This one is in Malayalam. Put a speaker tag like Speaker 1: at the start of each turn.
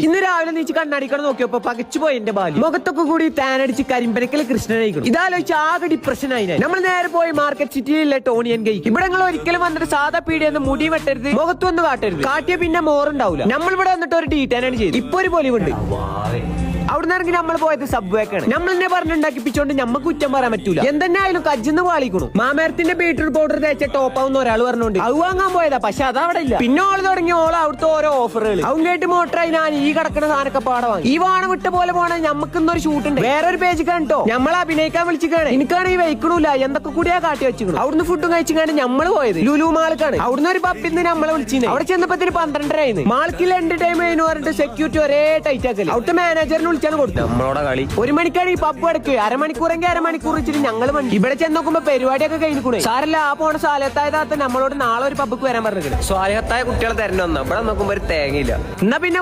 Speaker 1: ഇന്ന് രാവിലെ നീച്ച് കണ്ണാടിക്കട നോക്കിയപ്പോ പകച്ചു പോയി എന്റെ ബാലി. മുഖത്തൊക്കെ കൂടി താനടിച്ച് കരിമ്പനക്കൽ കൃഷ്ണനായിക്കണം. ഇതാലോചിച്ച് ആകെ ഡിപ്രഷൻ ആയി. നമ്മൾ നേരെ പോയി മാർക്കറ്റ് സിറ്റിയിലെ ടോണിയൻ കഴിക്കും. ഇവിടെ നിങ്ങൾ ഒരിക്കലും വന്നിട്ട് സാധാ പീടിയെന്ന് മുടി വെട്ടരുത്, മുഖത്തൊന്നും കാട്ടരുത്. കാട്ടിയ പിന്നെ മോറുണ്ടാവില്ല. നമ്മൾ ഇവിടെ വന്നിട്ട് ഒരു ഡീറ്റാനാണ് ചെയ്ത്. ഇപ്പൊ ഒരു പൊലിവുണ്ട്. അവിടുന്ന് ഇറങ്ങി നമ്മൾ പോയത് സബ്വേക്കാണ്. നമ്മൾ തന്നെ പറഞ്ഞുണ്ടാക്കിപ്പിച്ചോണ്ട് നമുക്ക് കുറ്റം പറയാൻ പറ്റൂല. എന്തെന്നെ ആയാലും കജ്ജിന്ന് വാളിക്കണു. മാമേരത്തിന്റെ ബീട്രൂട്ട് പൗഡർ തേച്ച ടോപ്പ് ആവുന്ന ഒരാൾ പറഞ്ഞോണ്ട് അത് വാങ്ങാൻ പോയതാ. പക്ഷെ അത് അവിടെ ഇല്ല. പിന്നെ ഓള് തുടങ്ങി ഓള് അവിടുത്തെ ഓരോ ഓഫറുകൾ അവൻ കേട്ട് മോട്ടറായി ഞാൻ ഈ കിടക്കുന്ന സാധനമൊക്കെ പാടെ വാങ്ങി. ഈ വാണ വിട്ട പോലെ പോണ നമുക്ക് ഇന്നൊരു ഷൂട്ട് ഉണ്ട്. വേറൊരു പേജ് കണ്ടോ നമ്മൾ അഭിനയിക്കാൻ വിളിച്ചിക്കാണ്. എനിക്കാണെങ്കിൽ വയ്ക്കണില്ല എന്തൊക്കെ കൂടിയാ കാട്ടി വെച്ചിക്കണം. അവിടുന്ന് ഫുഡും കഴിച്ചിക്കാണ് നമ്മൾ പോയത് ലുലു മാൾക്കാണ്. അവിടുന്ന് ഒരു പപ്പിന്ന് നമ്മളെ വിളിച്ചിരുന്നു. അവിടെ ചെന്നപ്പത്തിന് 12:30 മാൾക്കിൽ എന്റെ ടൈം കഴിഞ്ഞു പറഞ്ഞിട്ട് സെക്യൂരിറ്റി ഒരേ ടൈറ്റ് ആക്കല്. അവിടുത്തെ മാനേജറിന് വിളിച്ചാണ് കൊടുത്തു. നമ്മളോടെ കളി 1 മണിക്കാണ് ഈ പബ്ബ് അടക്കുക. അരമണിക്കൂറെങ്കിൽ അരമണിക്കൂർ വെച്ചിട്ട് ഞങ്ങൾ ഇവിടെ ചെന്ന് നോക്കുമ്പോ പരിപാടിയൊക്കെ കഴിഞ്ഞു. സാരല്ല ആ പോണ സ്വാലത്തായ നമ്മളോട് നാളെ ഒരു പബ്ബക്ക് വരാൻ പറഞ്ഞിരിക്കുന്നത്. സ്വാലത്തായ കുട്ടികളെ തരണം. ഇവിടെ നോക്കുമ്പോ ഒരു തേങ്ങയില്ല. എന്നാ പിന്നെ